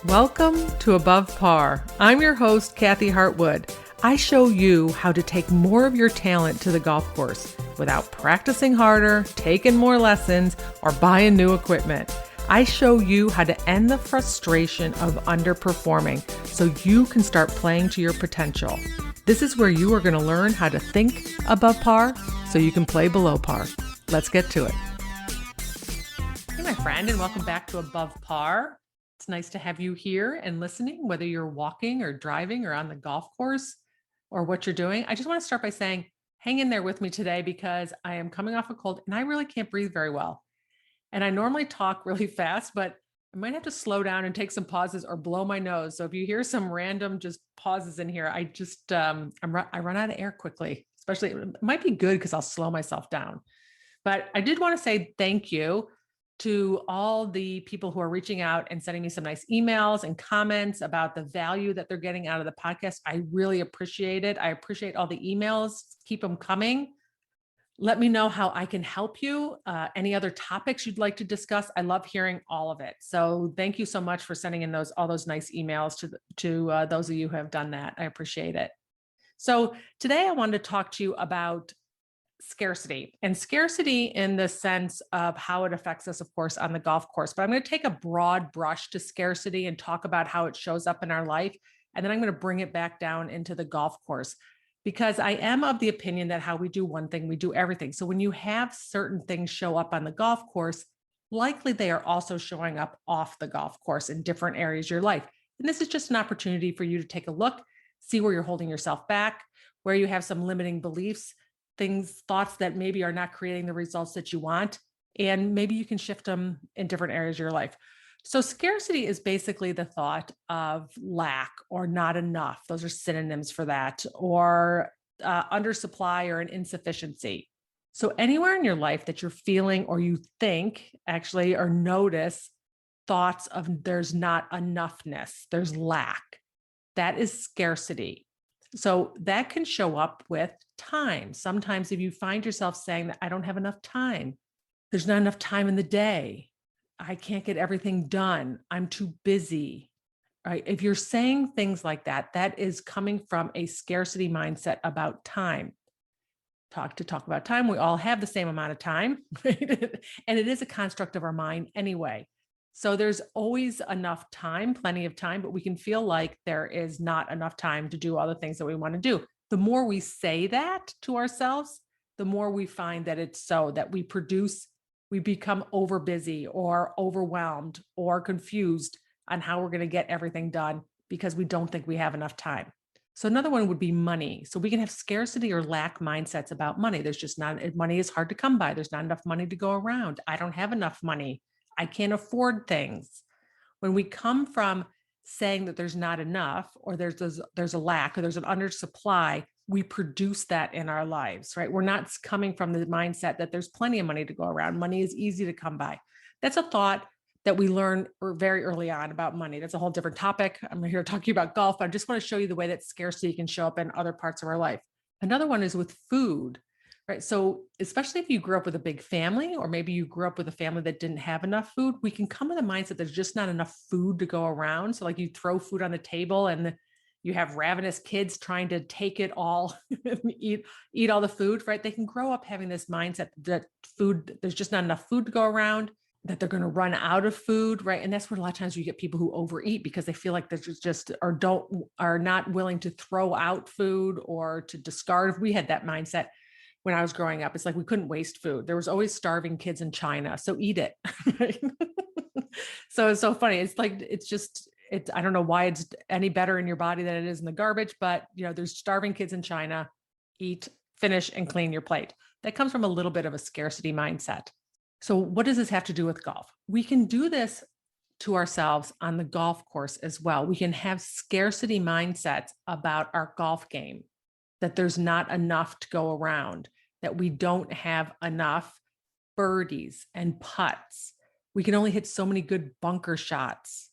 Welcome to Above Par. I'm your host, Kathy Hartwood. I show you how to take more of your talent to the golf course without practicing harder, taking more lessons, or buying new equipment. I show you how to end the frustration of underperforming so you can start playing to your potential. This is where you are going to learn how to think above par so you can play below par. Let's get to it. Hey, my friend, and welcome back to Above Par. It's nice to have you here and listening, whether you're walking or driving or on the golf course or what you're doing. I just want to start by saying, hang in there with me today because I am coming off a cold and I really can't breathe very well. And I normally talk really fast, but I might have to slow down and take some pauses or blow my nose. So if you hear some random just pauses in here, I just, I run out of air quickly, especially it might be good because I'll slow myself down. But I did want to say thank you to all the people who are reaching out and sending me some nice emails and comments about the value that they're getting out of the podcast. I really appreciate it. I appreciate all the emails. Keep them coming. Let me know how I can help you. Any other topics you'd like to discuss? I love hearing all of it. So thank you so much for sending in all those nice emails to those of you who have done that. I appreciate it. So today I wanted to talk to you about scarcity in the sense of how it affects us, of course, on the golf course. But I'm going to take a broad brush to scarcity and talk about how it shows up in our life. And then I'm going to bring it back down into the golf course because I am of the opinion that how we do one thing, we do everything. So when you have certain things show up on the golf course, likely they are also showing up off the golf course in different areas of your life. And this is just an opportunity for you to take a look, see where you're holding yourself back, where you have some limiting beliefs, thoughts that maybe are not creating the results that you want, and maybe you can shift them in different areas of your life. So scarcity is basically the thought of lack or not enough. Those are synonyms for that, or undersupply or an insufficiency. So anywhere in your life that you're feeling or you think actually or notice thoughts of there's not enoughness, there's lack, that is scarcity. So that can show up with time. Sometimes if you find yourself saying that I don't have enough time, there's not enough time in the day, I can't get everything done, I'm too busy, right? If you're saying things like that, that is coming from a scarcity mindset about time. Talk about time. We all have the same amount of time, right? And it is a construct of our mind anyway. So there's always enough time, plenty of time, but we can feel like there is not enough time to do all the things that we want to do. The more we say that to ourselves, the more we find that it's so that we become over busy or overwhelmed or confused on how we're going to get everything done because we don't think we have enough time. So another one would be money. So we can have scarcity or lack mindsets about money. There's just not, money is hard to come by. There's not enough money to go around. I don't have enough money. I can't afford things. When we come from saying that there's not enough, or there's a lack, or there's an undersupply, we produce that in our lives, right? We're not coming from the mindset that there's plenty of money to go around. Money is easy to come by. That's a thought that we learn very early on about money. That's a whole different topic. I'm here to talk to you about golf, but I just want to show you the way that scarcity can show up in other parts of our life. Another one is with food. Right. So especially if you grew up with a big family, or maybe you grew up with a family that didn't have enough food, we can come with a mindset there's just not enough food to go around. So like you throw food on the table and you have ravenous kids trying to take it all, eat all the food, right? They can grow up having this mindset that there's just not enough food to go around, that they're going to run out of food, right? And that's where a lot of times you get people who overeat because they feel like they're just are not willing to throw out food or to discard. We had that mindset when I was growing up. It's like we couldn't waste food. There was always starving kids in China, so eat it. So it's so funny. It's like I don't know why it's any better in your body than it is in the garbage, but there's starving kids in China. Eat, finish, and clean your plate. That comes from a little bit of a scarcity mindset. So what does this have to do with golf? We can do this to ourselves on the golf course as well. We can have scarcity mindsets about our golf game, that there's not enough to go around, that we don't have enough birdies and putts. We can only hit so many good bunker shots.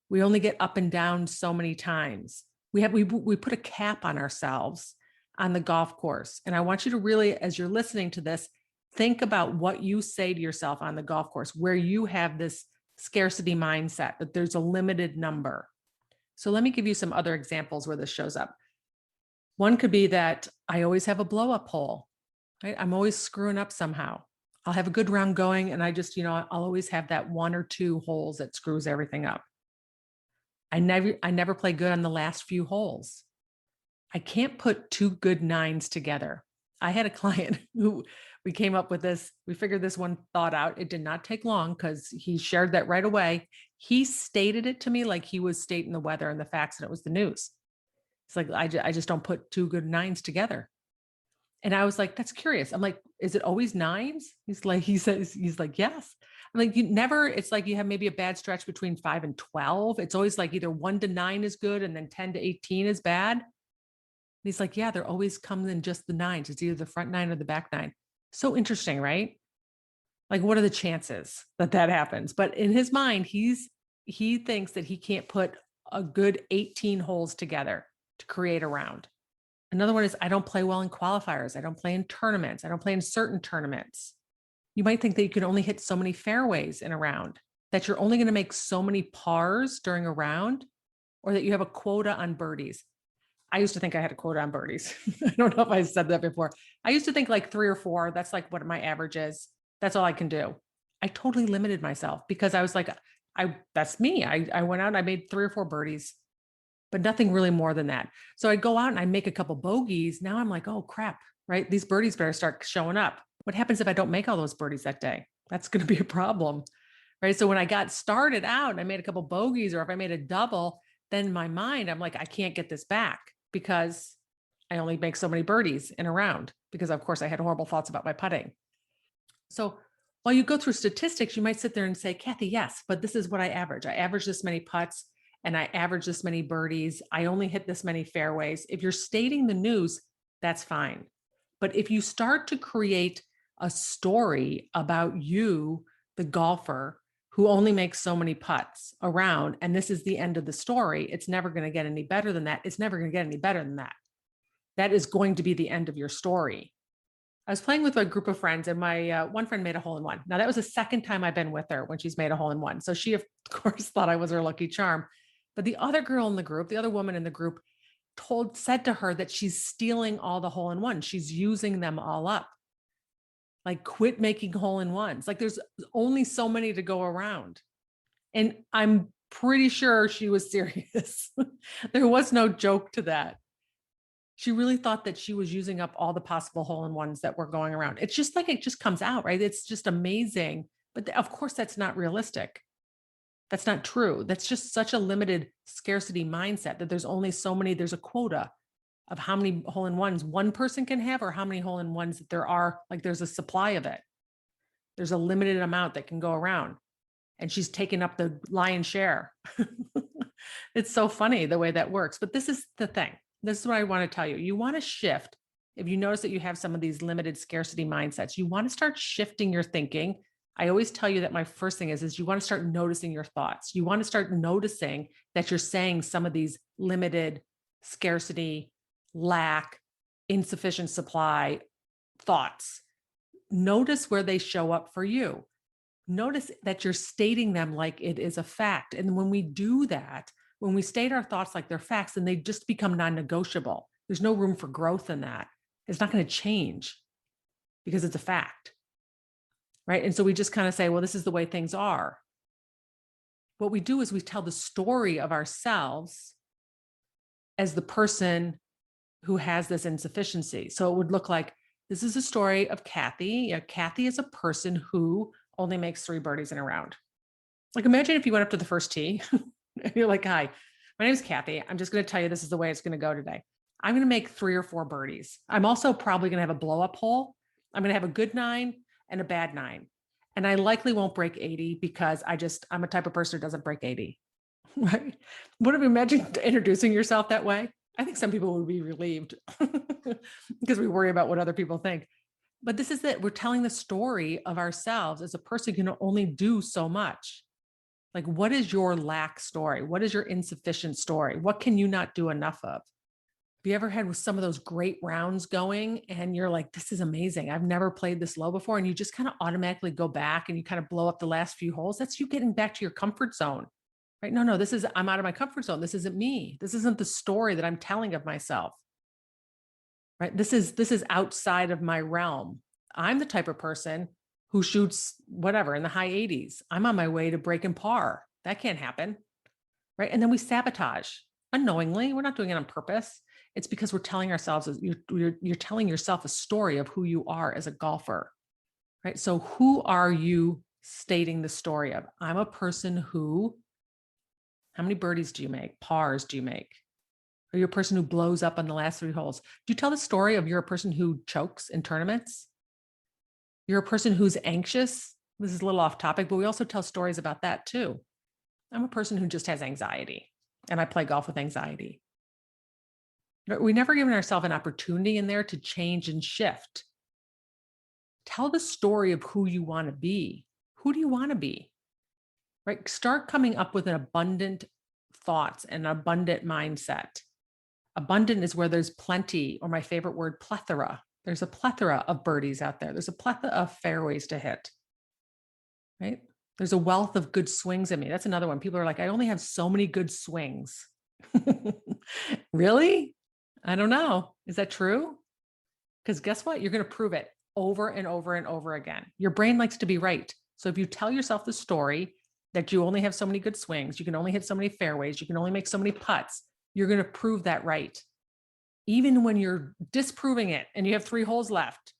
We only get up and down so many times. We put a cap on ourselves on the golf course. And I want you to really, as you're listening to this, think about what you say to yourself on the golf course, where you have this scarcity mindset, that there's a limited number. So let me give you some other examples where this shows up. One could be that I always have a blow up hole, right? I'm always screwing up somehow. I'll have a good round going and I just, I'll always have that one or two holes that screws everything up. I never play good on the last few holes. I can't put two good nines together. I had a client who we came up with this, we figured this one thought out. It did not take long because he shared that right away. He stated it to me like he was stating the weather and the facts, and it was the news. It's like, I just don't put two good nines together. And I was like, that's curious. I'm like, is it always nines? He's like, yes. I'm like, you never, it's like you have maybe a bad stretch between 5 and 12. It's always like either 1 to 9 is good and then 10 to 18 is bad. And he's like, yeah, they're always coming in just the nines. It's either the front nine or the back nine. So interesting, right? Like, what are the chances that that happens? But in his mind, he thinks that he can't put a good 18 holes together to create a round. Another one is I don't play well in qualifiers. I don't play in tournaments. I don't play in certain tournaments. You might think that you can only hit so many fairways in a round, that you're only going to make so many pars during a round, or that you have a quota on birdies. I used to think I had a quota on birdies. I don't know if I said that before. I used to think like 3 or 4. That's like what my average is. That's all I can do. I totally limited myself because I was like, that's me. I went out and I made 3 or 4 birdies, but nothing really more than that. So I'd go out and I make a couple bogeys. Now I'm like, oh crap, right? These birdies better start showing up. What happens if I don't make all those birdies that day? That's going to be a problem, right? So when I got started out and I made a couple bogeys, or if I made a double, then in my mind, I'm like, I can't get this back because I only make so many birdies in a round, because of course I had horrible thoughts about my putting. So while you go through statistics, you might sit there and say, Kathy, yes, but this is what I average. I average this many putts and I average this many birdies. I only hit this many fairways. If you're stating the news, that's fine. But if you start to create a story about you, the golfer, who only makes so many putts around, and this is the end of the story, it's never going to get any better than that. It's never going to get any better than that. That is going to be the end of your story. I was playing with a group of friends, and my one friend made a hole in one. Now, that was the second time I've been with her when she's made a hole in one. So she, of course, thought I was her lucky charm. But the other girl in the group, the other woman in the group, said to her that she's stealing all the hole in ones. She's using them all up. Like, quit making hole in ones. Like, there's only so many to go around. And I'm pretty sure she was serious. There was no joke to that. She really thought that she was using up all the possible hole in ones that were going around. It's just like, it just comes out, right? It's just amazing. But of course, that's not realistic. That's not true. That's just such a limited scarcity mindset that there's only so many, there's a quota of how many hole in ones one person can have, or how many hole in ones that there are. Like, there's a supply of it. There's a limited amount that can go around. And she's taken up the lion's share. It's so funny the way that works. But this is the thing. This is what I want to tell you. You want to shift. If you notice that you have some of these limited scarcity mindsets, you want to start shifting your thinking. I always tell you that my first thing is you want to start noticing your thoughts. You want to start noticing that you're saying some of these limited scarcity, lack, insufficient supply thoughts. Notice where they show up for you. Notice that you're stating them like it is a fact. And when we do that, when we state our thoughts like they're facts, then they just become non-negotiable. There's no room for growth in that. It's not going to change because it's a fact, right? And so we just kind of say, well, this is the way things are. What we do is we tell the story of ourselves as the person who has this insufficiency. So it would look like, this is a story of Kathy. Kathy is a person who only makes 3 birdies in a round. Like, imagine if you went up to the first tee and you're like, hi, my name is Kathy. I'm just going to tell you this is the way it's going to go today. I'm going to make 3 or 4 birdies. I'm also probably going to have a blow up hole. I'm going to have a good 9 and a bad 9. And I likely won't break 80 because I'm a type of person who doesn't break 80. Right? Would you imagine introducing yourself that way? I think some people would be relieved because we worry about what other people think. But this is that we're telling the story of ourselves as a person who can only do so much. Like, what is your lack story? What is your insufficient story? What can you not do enough of? Have you ever had some of those great rounds going and you're like, this is amazing. I've never played this low before. And you just kind of automatically go back and you kind of blow up the last few holes. That's you getting back to your comfort zone, right? No, I'm out of my comfort zone. This isn't me. This isn't the story that I'm telling of myself, right? This is outside of my realm. I'm the type of person who shoots whatever in the high 80s. I'm on my way to breaking par. That can't happen, right? And then we sabotage unknowingly. We're not doing it on purpose. It's because we're telling ourselves, you're telling yourself a story of who you are as a golfer, right? So who are you stating the story of? I'm a person who, how many birdies do you make? Pars do you make? Are you a person who blows up on the last 3 holes? Do you tell the story of you're a person who chokes in tournaments? You're a person who's anxious. This is a little off topic, but we also tell stories about that too. I'm a person who just has anxiety and I play golf with anxiety. We never given ourselves an opportunity in there to change and shift. Tell the story of who you want to be. Who do you want to be? Right? Start coming up with an abundant thoughts and an abundant mindset. Abundant is where there's plenty, or my favorite word, plethora. There's a plethora of birdies out there. There's a plethora of fairways to hit, right? There's a wealth of good swings in me. That's another one. People are like, I only have so many good swings. Really? I don't know. Is that true? Because guess what? You're going to prove it over and over and over again. Your brain likes to be right. So if you tell yourself the story that you only have so many good swings, you can only hit so many fairways, you can only make so many putts, you're going to prove that right. Even when you're disproving it and you have 3 holes left,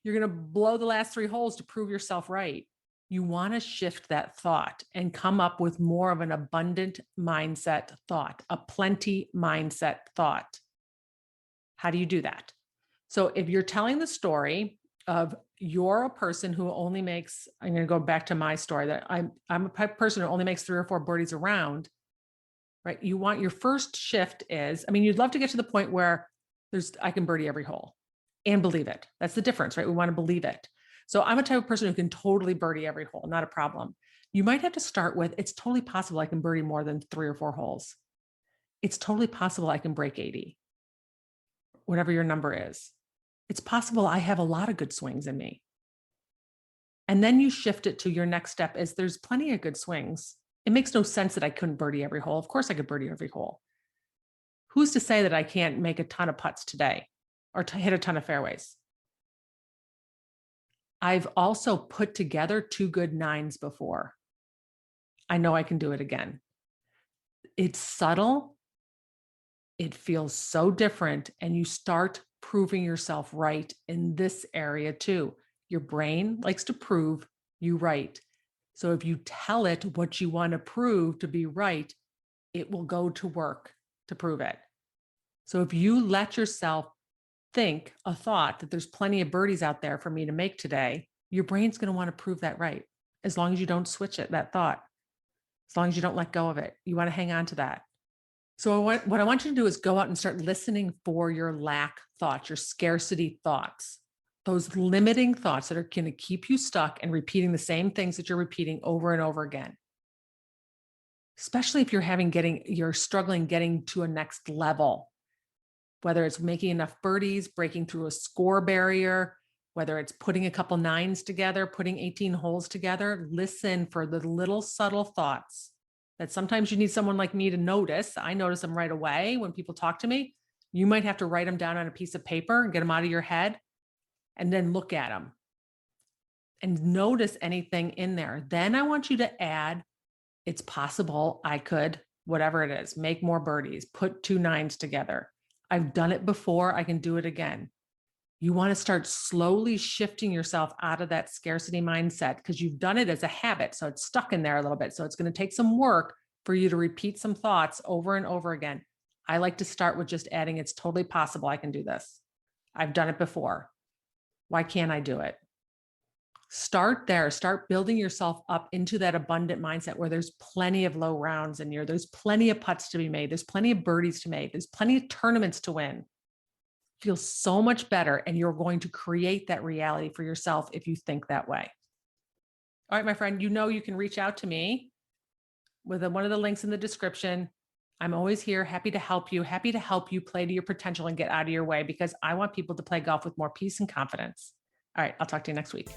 you're going to blow the last 3 holes to prove yourself right. You want to shift that thought and come up with more of an abundant mindset thought, a plenty mindset thought. How do you do that? So if you're telling the story of you're a person who only makes, I'm going to go back to my story that I'm a person who only makes 3 or 4 birdies a round, right? You want your first shift is, I mean, you'd love to get to the point where I can birdie every hole and believe it. That's the difference, right? We want to believe it. So I'm a type of person who can totally birdie every hole, not a problem. You might have to start with, it's totally possible I can birdie more than 3 or 4 holes. It's totally possible I can break 80, whatever your number is. It's possible I have a lot of good swings in me. And then you shift it to your next step is there's plenty of good swings. It makes no sense that I couldn't birdie every hole. Of course I could birdie every hole. Who's to say that I can't make a ton of putts today or hit a ton of fairways? I've also put together 2 good 9s before. I know I can do it again. It's subtle. It feels so different. And you start proving yourself right in this area too. Your brain likes to prove you right. So if you tell it what you want to prove to be right, it will go to work to prove it. So if you let yourself think a thought that there's plenty of birdies out there for me to make today, your brain's going to want to prove that right. As long as you don't switch it, that thought, as long as you don't let go of it, you want to hang on to that. So what I want you to do is go out and start listening for your lack thoughts, your scarcity thoughts, those limiting thoughts that are going to keep you stuck and repeating the same things that you're repeating over and over again. Especially if you're struggling getting to a next level, whether it's making enough birdies, breaking through a score barrier, whether it's putting a couple 9s together, putting 18 holes together, listen for the little subtle thoughts that sometimes you need someone like me to notice. I notice them right away when people talk to me. You might have to write them down on a piece of paper and get them out of your head and then look at them and notice anything in there. Then I want you to add, it's possible I could, whatever it is, make more birdies, put 2 9s together. I've done it before. I can do it again. You want to start slowly shifting yourself out of that scarcity mindset because you've done it as a habit. So it's stuck in there a little bit. So it's going to take some work for you to repeat some thoughts over and over again. I like to start with just adding, it's totally possible I can do this. I've done it before. Why can't I do it? Start there. Start building yourself up into that abundant mindset where there's plenty of low rounds in here. There's plenty of putts to be made. There's plenty of birdies to make. There's plenty of tournaments to win. Feel so much better. And you're going to create that reality for yourself if you think that way. All right, my friend, you can reach out to me with one of the links in the description. I'm always here, happy to help you play to your potential and get out of your way because I want people to play golf with more peace and confidence. All right, I'll talk to you next week.